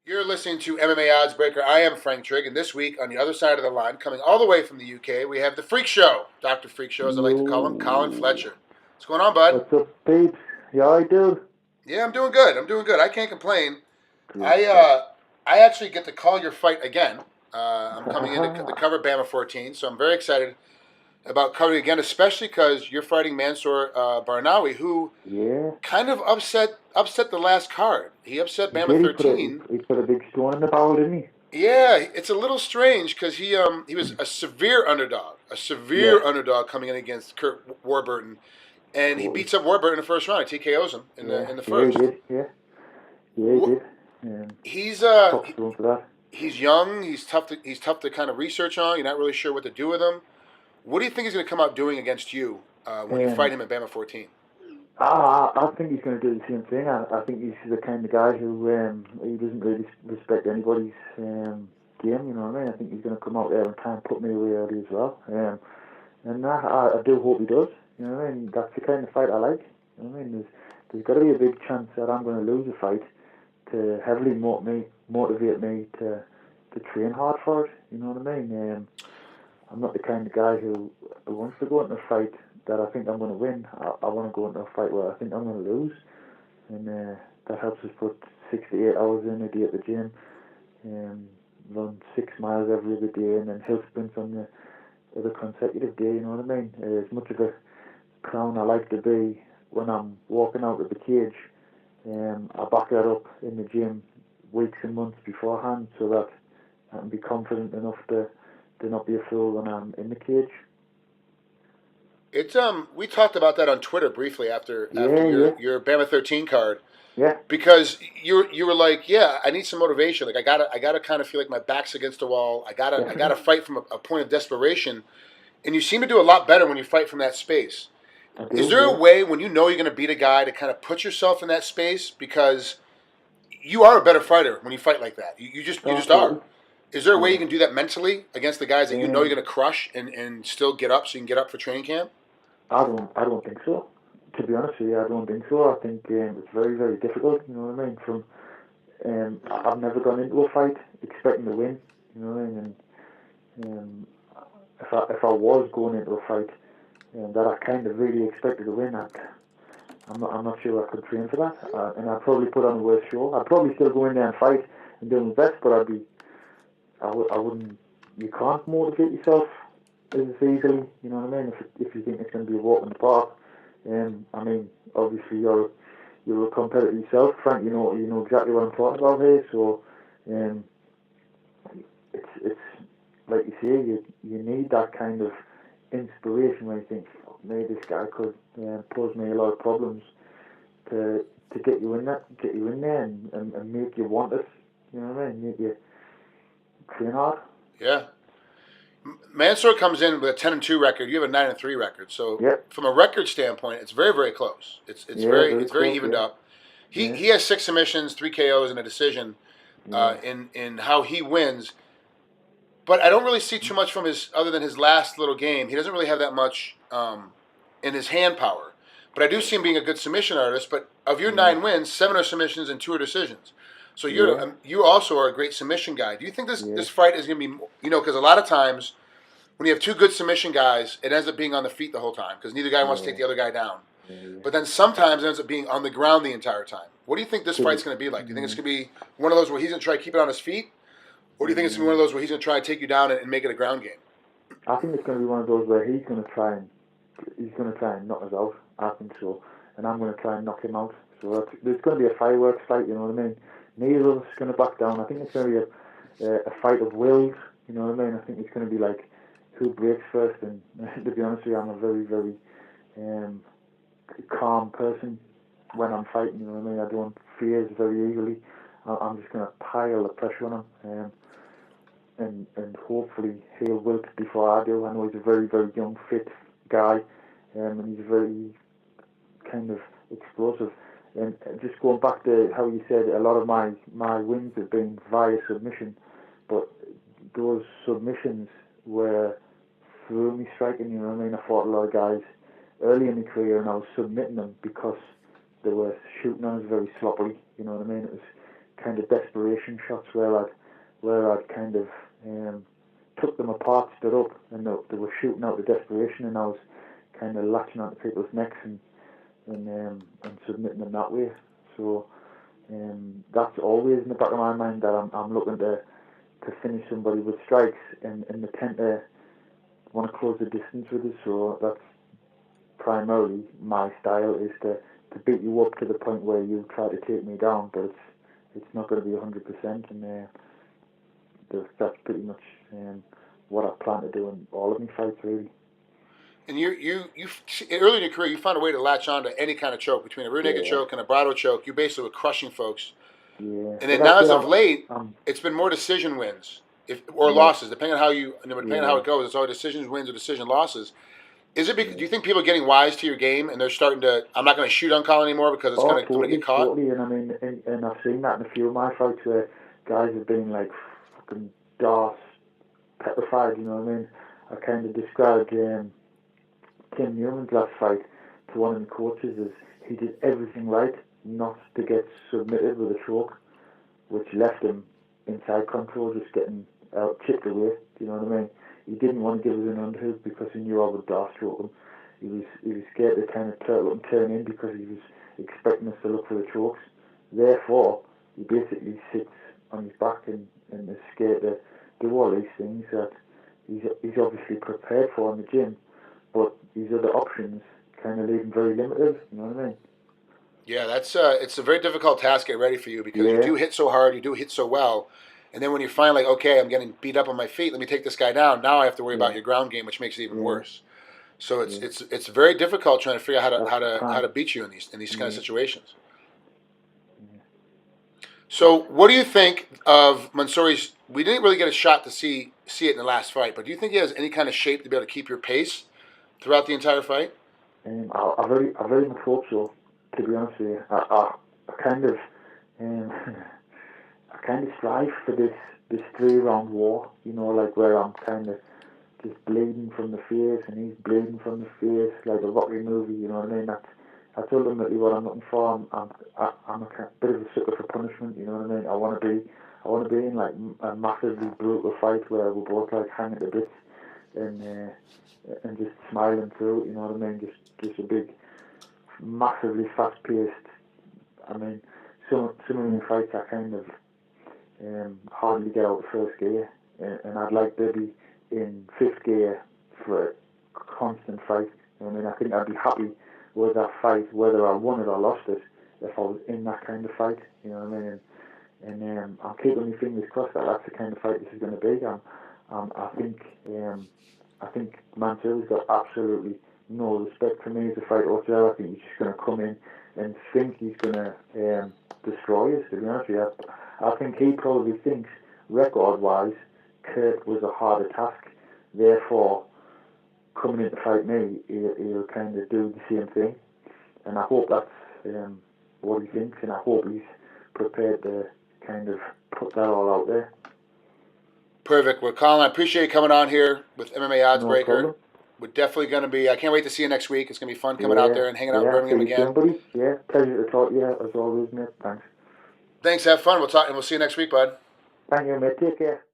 You're listening to MMA Oddsbreaker. I am Frank Trigg, and this week on the other side of the line, coming all the way from the UK, we have the Freak Show, Dr. Freak Show, as I like to call him, Colin Yo, Fletcher. What's going on, bud? what's up, peeps? Yeah, I do. Yeah, I'm doing good. I'm doing good. I can't complain. Good I stuff. uh, I actually get to call your fight again. I'm coming in to cover BAMMA 14, so I'm very excited about covering again, especially because you're fighting Mansour Barnaoui, who Yeah, kind of upset the last card. He upset he BAMMA did. 13. He put a big stone in the barrel, didn't he? Yeah, it's a little strange because he was a Yeah, severe underdog coming in against Kurt Warburton, and he totally. beats up Warburton in the first round. He TKOs him in Yeah, the yeah, he first. did. Yeah, he did. He's uh Props to him for that. he's young. He's tough to kind of research on. You're not really sure what to do with him. What do you think he's going to come out doing against you when you fight Um, him at Bama 14? I think he's going to do the same thing. I think he's the kind of guy who he doesn't really respect anybody's game. You know what I mean? I think he's going to come out there and try and put me away early as well. And I do hope he does. You know what I mean? That's the kind of fight I like. You know what I mean? There's got to be a big chance that I'm going to lose a fight to heavily motivate me to train hard for it. You know what I mean? I'm not the kind of guy who wants to go into a fight that I think I'm going to win. I want to go into a fight where I think I'm going to lose, and that helps us put 6 to 8 hours in a day at the gym, and run 6 miles every other day, and then hill sprints on the consecutive day. You know what I mean? As much of a clown I like to be when I'm walking out of the cage, I back that up in the gym weeks and months beforehand so that I can be confident enough to not be a fool when I'm in the cage. It's we talked about that on Twitter briefly after Yeah, yeah, your Bama 13 card yeah, because you were like, yeah, I need some motivation. Like I gotta kind of feel like my back's against the wall. I gotta definitely. fight from a point of desperation. And you seem to do a lot better when you fight from that space. I Is do, there a yeah. way when you know you're going to beat a guy to kind of put yourself in that space because you are a better fighter when you fight like that? You Oh, just are. totally. Is there a way you Yeah. can do that mentally against the guys that you know you're Um, going to crush and still get up so you can get up for training camp? I don't think so. To be honest with you, I don't think so. I think it's very, very difficult. You know what I mean? I've never gone into a fight expecting to win. You know what I mean? And if I was going into a fight that I kind of really expected to win, I'm not sure I could train for that, and I'd probably put on a worse show. I'd probably still go in there and fight and do my best, but I wouldn't. You can't motivate yourself as easily. You know what I mean? If you think it's going to be a walk in the park, I mean, obviously you're a competitor yourself, Frank. You know exactly what I'm talking about here. So, um, it's like you say, you need that kind of inspiration where you think, maybe this guy could pose me a lot of problems to get you in there and make you want it. You know what I mean? Make you train hard. Yeah. Mansour comes in with a 10-2 record. You have a 9-3 record. So Yep. from a record standpoint, it's very very close. It's Yeah, very very it's very close. evened Yeah. up. He Yeah. he has 6 submissions, 3 KOs, and a decision Yeah. in how he wins. But I don't really see too much from his other than his last little game. He doesn't really have that much in his hand power. But I do see him being a good submission artist. But of your Yeah. 9 wins, 7 are submissions and 2 are decisions. So Yeah. you also are a great submission guy. Do you think Yeah. this fight is going to be because a lot of times when you have two good submission guys, it ends up being on the feet the whole time because neither guy wants to take Yeah. the other guy down. Yeah. But then sometimes it ends up being on the ground the entire time. What do you think this To be, fight's going to be like? Do you think it's mm, going to be one of those where he's going to try to keep it on his feet, or do you think it's going to be one mm, of those where he's going to try to take you down and make it a ground game? I think it's going to be one of those where he's going to try and knock us out. I think so, and I'm going to try and knock him out. So there's going to be a fireworks fight. You know what I mean? Neither of us is going to back down. I think it's going to be a fight of wills. You know what I mean? I think it's going to be like who breaks first. And to be honest with you, I'm a very, very um, calm person when I'm fighting. You know what I mean? I don't fear very easily. I'm just going to pile the pressure on him, and hopefully he'll wilt before I do. I know he's a very, very young, fit guy, and he's very kind of explosive. And just going back to how you said a lot of my wins have been via submission, but those submissions were through me striking. You know what I mean? I fought a lot of guys early in my career, and I was submitting them because they were shooting on us very sloppily. You know what I mean? kind of desperation shots where I'd kind of took them apart, stood up, and they were shooting out the desperation, and I was kind of latching onto people's necks and submitting them that way. So that's always in the back of my mind, that I'm looking to finish somebody with strikes, and they tend to want to close the distance with us. So that's primarily my style, is to beat you up to the point where you try to take me down, but it's not going to be 100%, and that's pretty much what I plan to do in all of my fights, really. And you early in your career, you found a way to latch on to any kind of choke, between a rear naked choke and a bridle choke. You basically were crushing folks. Yeah. And then now, as of late, it's been more decision wins or losses, depending on how it goes. It's all decisions wins or decision losses. Is it? Do you think people are getting wise to your game and they're starting to? I'm not going to shoot on Colin anymore because it's going to get caught. Totally. And I mean, and I've seen that in a few of my fights where guys have been like fucking darts, petrified. You know what I mean? I kind of described Tim Newman's last fight to one of the coaches as he did everything right not to get submitted with a choke, which left him inside control, just getting chipped away. You know what I mean? He didn't want to give us an underhook because he knew I would dart stroke him. He was scared to kind of turtle up and turn in because he was expecting us to look for the chokes. Therefore, he basically sits on his back and is scared to do all these things that he's obviously prepared for in the gym, but these other options kind of leave him very limited. You know what I mean? Yeah, it's a very difficult task getting ready for you, because you do hit so hard, you do hit so well, and then when you're finally like, okay, I'm getting beat up on my feet, let me take this guy down. Now I have to worry about your ground game, which makes it even worse. So it's very difficult trying to figure out how to beat you in these kind of situations. So what do you think of Mansour's? We didn't really get a shot to see it in the last fight, but do you think he has any kind of shape to be able to keep your pace throughout the entire fight? I very much hope so. To be honest with you, I kind of I kind of strive for this 3-round war. You know, like where I'm kind of just bleeding from the face and he's bleeding from the face, like a Rocky movie. You know what I mean? That's ultimately what I'm looking for. I'm a bit of a sucker for punishment. You know what I mean? I want to be in like a massively brutal fight where we're both like hanging to bits and just smiling through it. You know what I mean? Just a big, massively fast-paced. I mean, some of the fights I kind of hardly get out of first gear, and I'd like to be in fifth gear for a constant fight. I mean, I think I'd be happy with that fight, whether I won it or lost it, if I was in that kind of fight. You know what I mean? And I'm keeping my fingers crossed that that's the kind of fight this is going to be. I think Mansour's got absolutely no respect for me as a fighter whatsoever. I think he's just going to come in and think he's going to destroy us, to be honest with you. I think he probably thinks, record-wise, Kurt was a harder task. Therefore, coming in to fight me, he'll kind of do the same thing. And I hope that's what he thinks, and I hope he's prepared to kind of put that all out there. Perfect. Well, Colin, I appreciate you coming on here with MMA Oddsbreaker. No, we're definitely going to be. I can't wait to see you next week. It's going to be fun coming out there and hanging out in Birmingham again. Somebody. Yeah, pleasure to talk to you as always, mate. Thanks. Thanks. Have fun. We'll talk and we'll see you next week, bud. Thank you, mate. Take care.